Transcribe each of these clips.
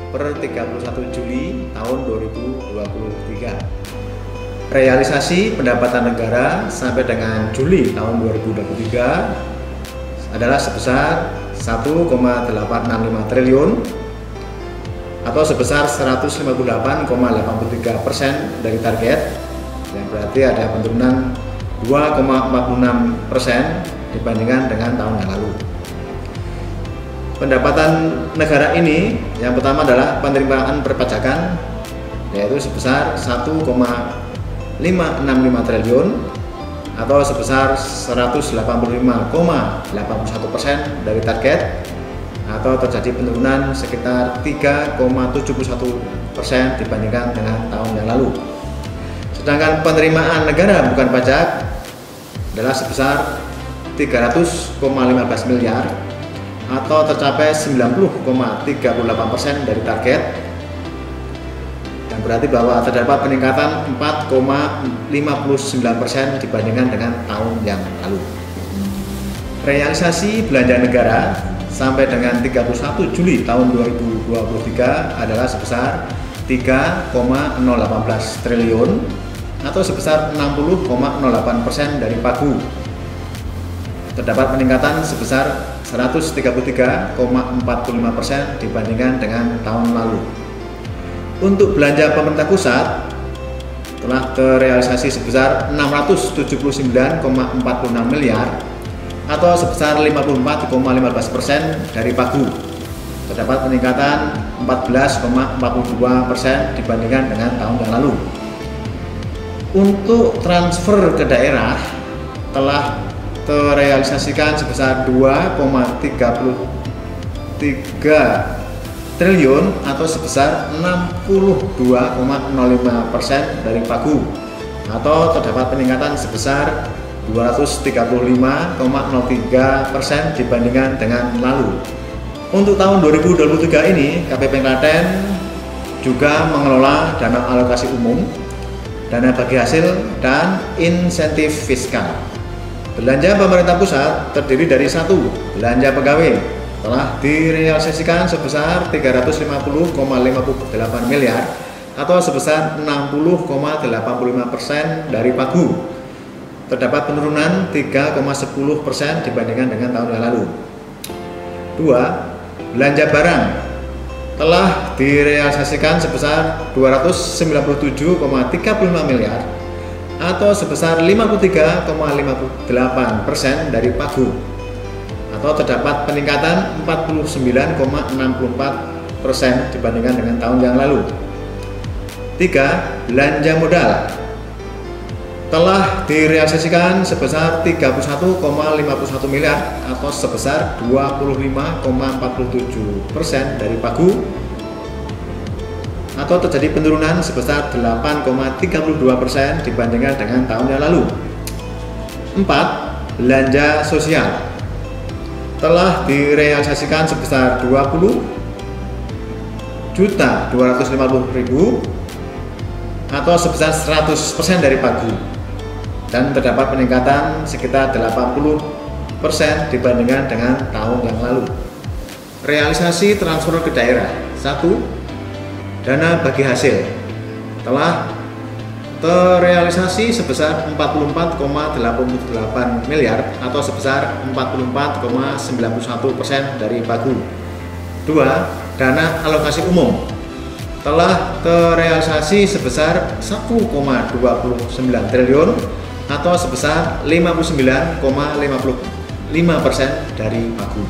per 31 Juli tahun 2023. Realisasi pendapatan negara sampai dengan Juli tahun 2023 adalah sebesar 1,865 triliun atau sebesar 158,83% dari target, yang berarti ada penurunan 2,46% dibandingkan dengan tahun yang lalu. Pendapatan negara ini yang pertama adalah penerimaan perpajakan, yaitu sebesar 1,565 triliun atau sebesar 185,81% dari target, atau terjadi penurunan sekitar 3,71% dibandingkan dengan tahun yang lalu. Sedangkan penerimaan negara bukan pajak adalah sebesar 300,15 miliar atau tercapai 90,38% dari target, yang berarti bahwa terdapat peningkatan 4,59% dibandingkan dengan tahun yang lalu. Realisasi belanja negara sampai dengan 31 Juli tahun 2023 adalah sebesar 3,018 triliun atau sebesar 60,08% dari pagu. Terdapat peningkatan sebesar 133,45% dibandingkan dengan tahun lalu. Untuk belanja pemerintah pusat telah terrealisasi sebesar 679,46 miliar atau sebesar 54,15% dari pagu. Terdapat peningkatan 14,42% dibandingkan dengan tahun yang lalu. Untuk transfer ke daerah telah terrealisasikan sebesar 2,33 triliun atau sebesar 62,05% dari pagu, atau terdapat peningkatan sebesar 235,03% dibandingkan dengan lalu. Untuk tahun 2023 ini KPP Klaten juga mengelola dana alokasi umum, dana bagi hasil, dan insentif fiskal. Belanja pemerintah pusat terdiri dari 1. Belanja pegawai telah direalisasikan sebesar 350,58 miliar atau sebesar 60,85% dari pagu. Terdapat penurunan 3,10% dibandingkan dengan tahun yang lalu. 2. Belanja barang telah direalisasikan sebesar 297,35 miliar atau sebesar 53,58% dari pagu, atau terdapat peningkatan 49,64% dibandingkan dengan tahun yang lalu. 3. Belanja modal telah direalisasikan sebesar 31,51 miliar atau sebesar 25,47% dari pagu, atau terjadi penurunan sebesar 8,32% dibandingkan dengan tahun yang lalu. 4. Belanja sosial telah direalisasikan sebesar 20.250.000 atau sebesar 100% dari pagu, dan terdapat peningkatan sekitar 80% dibandingkan dengan tahun yang lalu. Realisasi transfer ke daerah. 1. Dana bagi hasil telah terrealisasi sebesar 44,88 miliar atau sebesar 44,91% dari pagu. 2. Dana alokasi umum telah terrealisasi sebesar 1,29 triliun atau sebesar 59,55% dari pagu.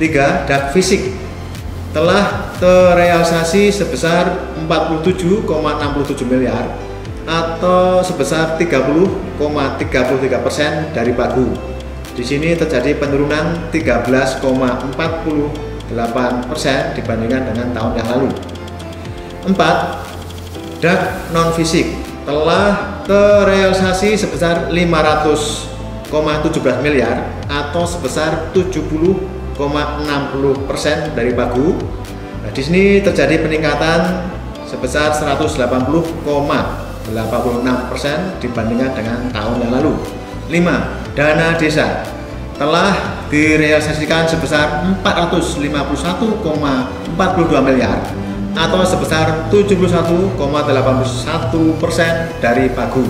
3. Dak fisik telah terrealisasi sebesar 47,67 miliar atau sebesar 30,33% dari pagu. Di sini terjadi penurunan 13,48% dibandingkan dengan tahun yang lalu. 4. Dak non fisik telah terrealisasi sebesar 500,17 miliar atau sebesar 70,60% dari pagu. Nah, di sini terjadi peningkatan sebesar 180,86% dibandingkan dengan tahun yang lalu. 5. Dana desa telah direalisasikan sebesar 451,42 miliar atau sebesar 71,81% dari pagu.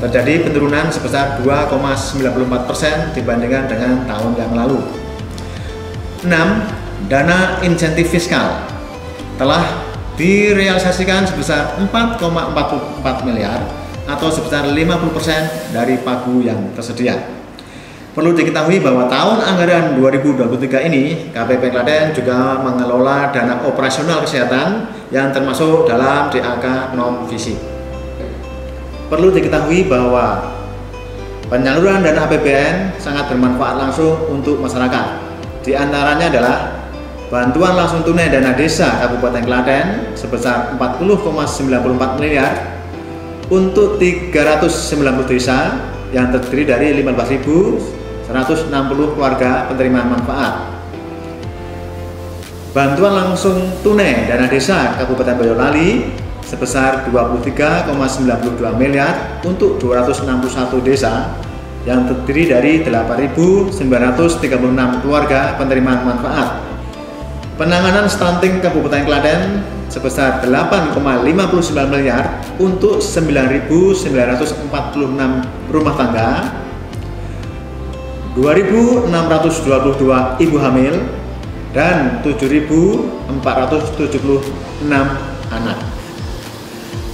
Terjadi penurunan sebesar 2,94% dibandingkan dengan tahun yang lalu. 6. Dana insentif fiskal telah direalisasikan sebesar 4,44 miliar atau sebesar 50% dari pagu yang tersedia. Perlu diketahui bahwa tahun anggaran 2023 ini KPP Klaten juga mengelola dana operasional kesehatan yang termasuk dalam DAK non fisik. Perlu diketahui bahwa penyaluran dana APBN sangat bermanfaat langsung untuk masyarakat. Di antaranya adalah bantuan langsung tunai dana desa Kabupaten Klaten sebesar 40,94 miliar untuk 390 desa yang terdiri dari 15.160 keluarga penerima manfaat. Bantuan langsung tunai dana desa Kabupaten Boyolali sebesar 23,92 miliar untuk 261 desa yang terdiri dari 8.936 keluarga penerima manfaat. Penanganan stunting Kabupaten Klaten sebesar 8,59 miliar untuk 9.946 rumah tangga, 2.622 ibu hamil, dan 7.476 anak.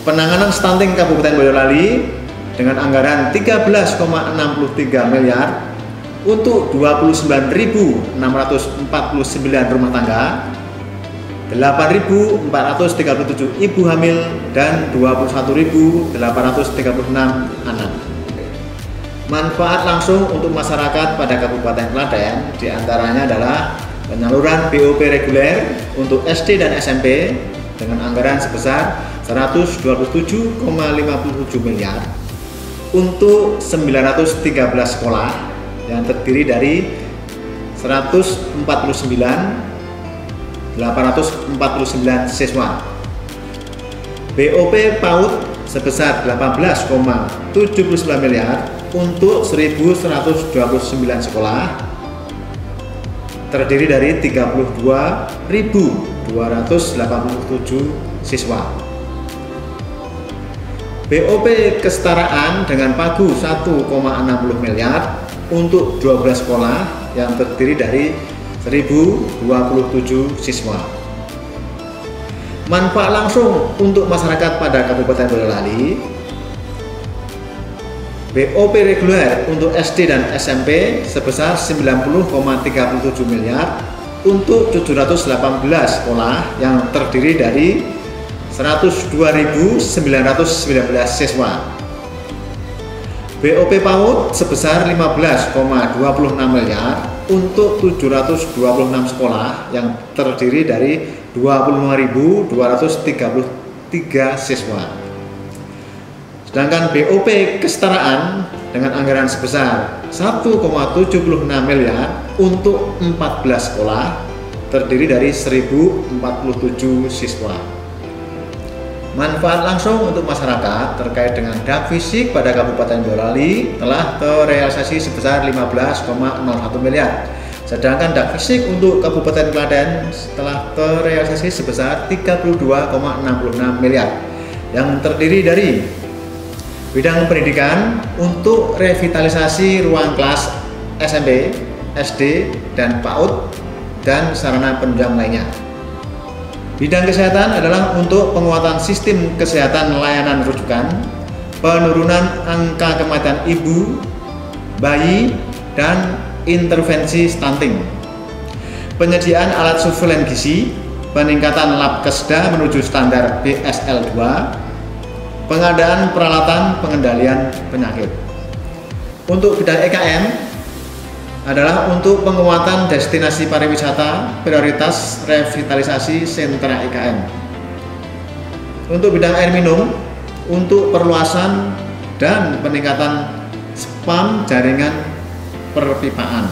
Penanganan stunting Kabupaten Boyolali dengan anggaran 13,63 miliar untuk 29.649 rumah tangga, 8.437 ibu hamil, dan 21.836 anak. Manfaat langsung untuk masyarakat pada Kabupaten Klaten diantaranya adalah penyaluran BOP reguler untuk SD dan SMP dengan anggaran sebesar 127,57 miliar untuk 913 sekolah yang terdiri dari 149.849 siswa. BOP PAUD sebesar 18,79 miliar untuk 1.129 sekolah terdiri dari 32.287 siswa. BOP kesetaraan dengan pagu 1,60 miliar untuk 12 sekolah yang terdiri dari 1.027 siswa. Manfaat langsung untuk masyarakat pada Kabupaten Boyolali, BOP reguler untuk SD dan SMP sebesar 90,37 miliar untuk 718 sekolah yang terdiri dari 102.919 siswa. BOP PAUD sebesar 15,26 miliar untuk 726 sekolah yang terdiri dari 25.233 siswa. Sedangkan BOP kesetaraan dengan anggaran sebesar 1,76 miliar untuk 14 sekolah terdiri dari 1.047 siswa. Manfaat langsung untuk masyarakat terkait dengan dak fisik pada Kabupaten Boyolali telah terrealisasi sebesar 15,01 miliar. Sedangkan dak fisik untuk Kabupaten Klaten telah terrealisasi sebesar 32,66 miliar yang terdiri dari bidang pendidikan untuk revitalisasi ruang kelas SMP, SD, dan PAUD dan sarana penunjang lainnya. Bidang kesehatan adalah untuk penguatan sistem kesehatan layanan rujukan, penurunan angka kematian ibu, bayi, dan intervensi stunting. Penyediaan alat surveilan gizi, peningkatan lab Kesda menuju standar BSL2, pengadaan peralatan pengendalian penyakit. Untuk bidang EKM adalah untuk penguatan destinasi pariwisata prioritas revitalisasi sentra IKN. Untuk bidang air minum, untuk perluasan dan peningkatan spam jaringan perpipaan.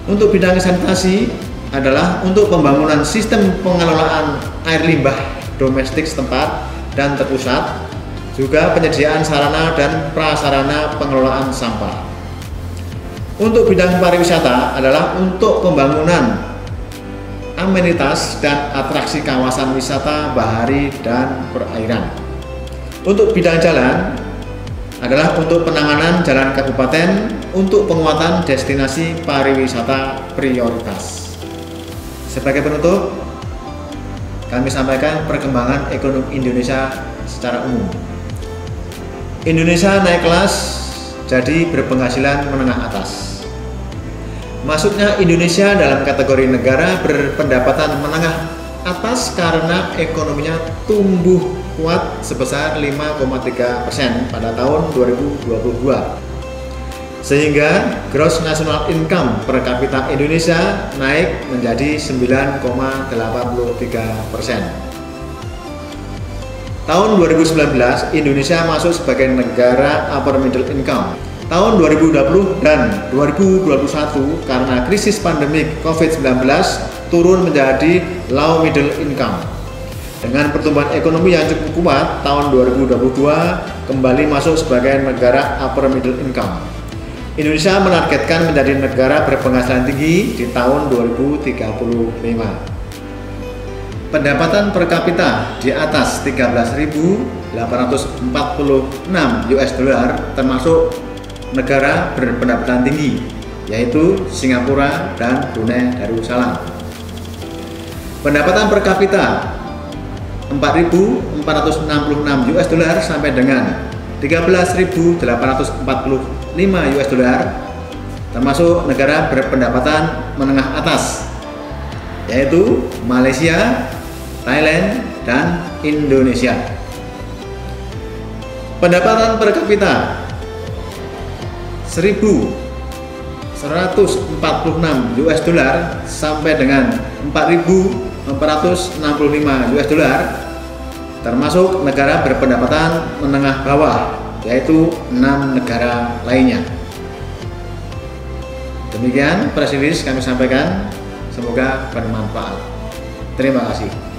Untuk bidang sanitasi adalah untuk pembangunan sistem pengelolaan air limbah domestik setempat dan terpusat, juga penyediaan sarana dan prasarana pengelolaan sampah. Untuk bidang pariwisata adalah untuk pembangunan amenitas dan atraksi kawasan wisata bahari dan perairan. Untuk bidang jalan adalah untuk penanganan jalan kabupaten untuk penguatan destinasi pariwisata prioritas. Sebagai penutup, kami sampaikan perkembangan ekonomi Indonesia secara umum. Indonesia naik kelas jadi berpenghasilan menengah atas. Masuknya Indonesia dalam kategori negara berpendapatan menengah atas karena ekonominya tumbuh kuat sebesar 5,3% pada tahun 2022. Sehingga gross national income per kapita Indonesia naik menjadi 9,83%. Tahun 2019, Indonesia masuk sebagai negara upper middle income. Tahun 2020 dan 2021 karena krisis pandemik COVID-19 turun menjadi low middle income. Dengan pertumbuhan ekonomi yang cukup kuat, tahun 2022 kembali masuk sebagai negara upper middle income. Indonesia menargetkan menjadi negara berpenghasilan tinggi di tahun 2035. Pendapatan per kapita di atas 13.846 US dollar termasuk negara berpendapatan tinggi yaitu Singapura dan Brunei Darussalam. Pendapatan per kapita 4.466 US dollar sampai dengan 13.845 US dollar termasuk negara berpendapatan menengah atas yaitu Malaysia, Thailand, dan Indonesia. Pendapatan per kapita 1.146 US dollar sampai dengan 4.465 US dollar termasuk negara berpendapatan menengah bawah yaitu 6 negara lainnya. Demikian press release kami sampaikan, semoga bermanfaat. Terima kasih.